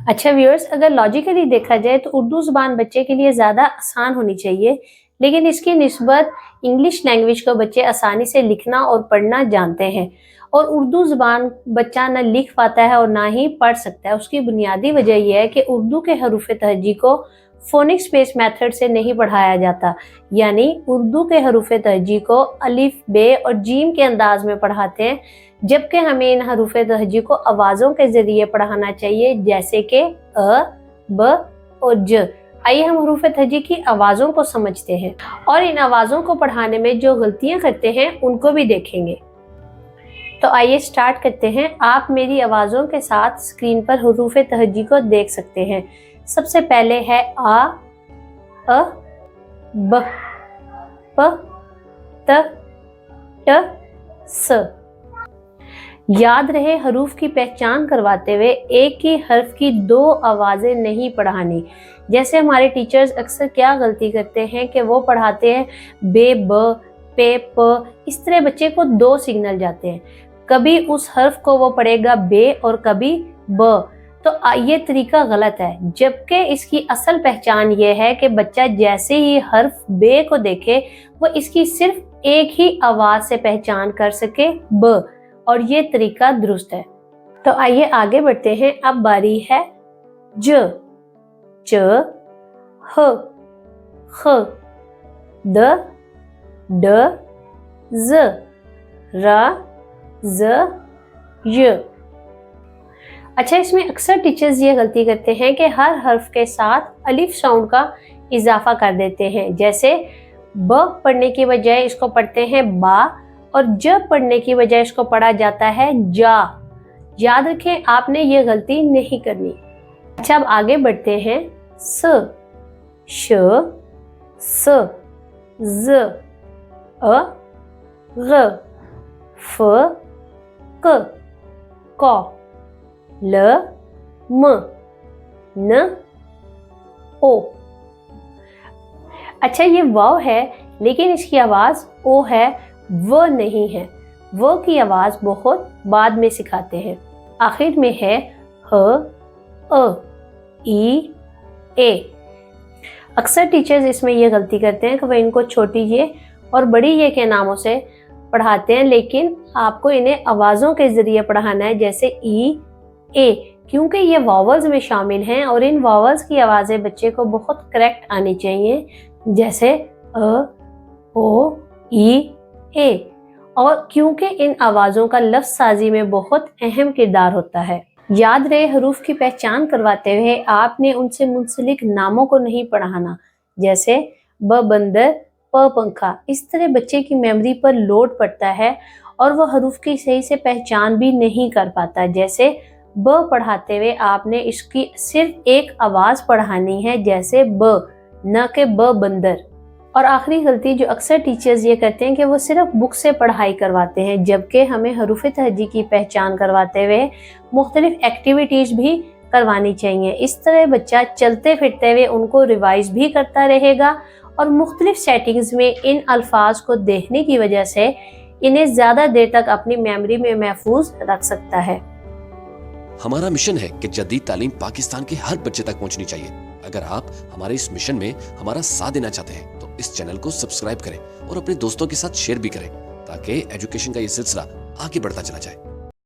अच्छा व्यूअर्स, अगर लॉजिकली देखा जाए तो उर्दू ज़ुबान बच्चे के लिए ज़्यादा आसान होनी चाहिए, लेकिन इसकी निस्बत इंग्लिश लैंग्वेज को बच्चे आसानी से लिखना और पढ़ना जानते हैं। और उर्दू ज़ुबान बच्चा ना लिख पाता है और ना ही पढ़ सकता है। उसकी बुनियादी वजह यह है कि उर्दू के हरूफ तहजी को फोनिक स्पेस मेथड से नहीं पढ़ाया जाता, यानी उर्दू के हरूफ तहजी को अलिफ, बे और जीम के अंदाज में पढ़ाते हैं, जबकि हमें इन हरूफ तहजी को आवाज़ों के ज़रिए पढ़ाना चाहिए, जैसे कि अ, ब और ज। आइए हम हरूफ तहजी की आवाज़ों को समझते हैं और इन आवाज़ों को पढ़ाने में जो गलतियां करते हैं उनको भी देखेंगे। तो आइए स्टार्ट करते हैं। आप मेरी आवाज़ों के साथ स्क्रीन पर हरूफ तहजी को देख सकते हैं। सबसे पहले है आ, अ, ब, प, त, ट, स। याद रहे, हरूफ की पहचान करवाते हुए एक ही हर्फ की दो आवाज़ें नहीं पढ़ानी। जैसे हमारे टीचर्स अक्सर क्या गलती करते हैं कि वो पढ़ाते हैं बे, ब, पे, प, इस तरह बच्चे को दो सिग्नल जाते हैं। कभी उस हर्फ को वो पढ़ेगा बे और कभी ब, तो ये तरीका गलत है, जबकि इसकी असल पहचान ये है कि बच्चा जैसे ही हर्फ बे को देखे वो इसकी सिर्फ एक ही आवाज़ से पहचान कर सके, ब, और ये तरीका दुरुस्त है। तो आइए आगे बढ़ते हैं। अब बारी है ज, च, ह, ख, द, ड, ज, र, ज, य। अच्छा, इसमें अक्सर टीचर्स ये गलती करते हैं कि हर हर्फ के साथ अलिफ साउंड का इजाफा कर देते हैं। जैसे ब पढ़ने की बजाय इसको पढ़ते हैं बा, और ज पढ़ने की बजाय इसको पढ़ा जाता है जा। याद रखें, आपने ये गलती नहीं करनी। अच्छा, अब आगे बढ़ते हैं। स, श, स, ज, अ, ग, फ, क, क, ल, म, न, ओ। अच्छा, ये वाव है, लेकिन इसकी आवाज़ ओ है, व नहीं है। व की आवाज़ बहुत बाद में सिखाते हैं। आखिर में है ह, अ, ई, ए। अक्सर टीचर्स इसमें यह गलती करते हैं कि वह इनको छोटी ये और बड़ी ये के नामों से पढ़ाते हैं, लेकिन आपको इन्हें आवाज़ों के ज़रिए पढ़ाना है, जैसे ई, ए, क्योंकि ये वावल्स में शामिल हैं और इन वावल्स की आवाज़ें बच्चे को बहुत करेक्ट आनी चाहिए, जैसे अ, ओ, ई, ए। और क्योंकि इन आवाज़ों का लफ्ज़ साजी में बहुत अहम किरदार होता है। याद रहे, हरूफ की पहचान करवाते हुए आपने उनसे मुंसलिक नामों को नहीं पढ़ाना, जैसे ब बंदर, प पंखा। इस तरह बच्चे की मेमोरी पर लोड पड़ता है और वह हरूफ की सही से पहचान भी नहीं कर पाता। जैसे ब पढ़ाते हुए आपने इसकी सिर्फ एक आवाज़ पढ़ानी है, जैसे ब, न के ब बंदर। और आखिरी गलती जो अक्सर टीचर्स ये करते हैं कि वो सिर्फ बुक से पढ़ाई करवाते हैं, जबकि हमें हरूफ तहजी की पहचान करवाते हुए मुख्तलिफ एक्टिविटीज़ भी करवानी चाहिए। इस तरह बच्चा चलते फिरते हुए उनको रिवाइज भी करता रहेगा और मुख्तलिफ सेटिंग्स में इन अल्फाज को देखने की वजह से इन्हें ज़्यादा देर तक अपनी मेमोरी में महफूज रख सकता है। हमारा मिशन है कि जदीद तालीम पाकिस्तान के हर बच्चे तक पहुंचनी चाहिए। अगर आप हमारे इस मिशन में हमारा साथ देना चाहते हैं तो इस चैनल को सब्सक्राइब करें और अपने दोस्तों के साथ शेयर भी करें, ताकि एजुकेशन का ये सिलसिला आगे बढ़ता चला जाए।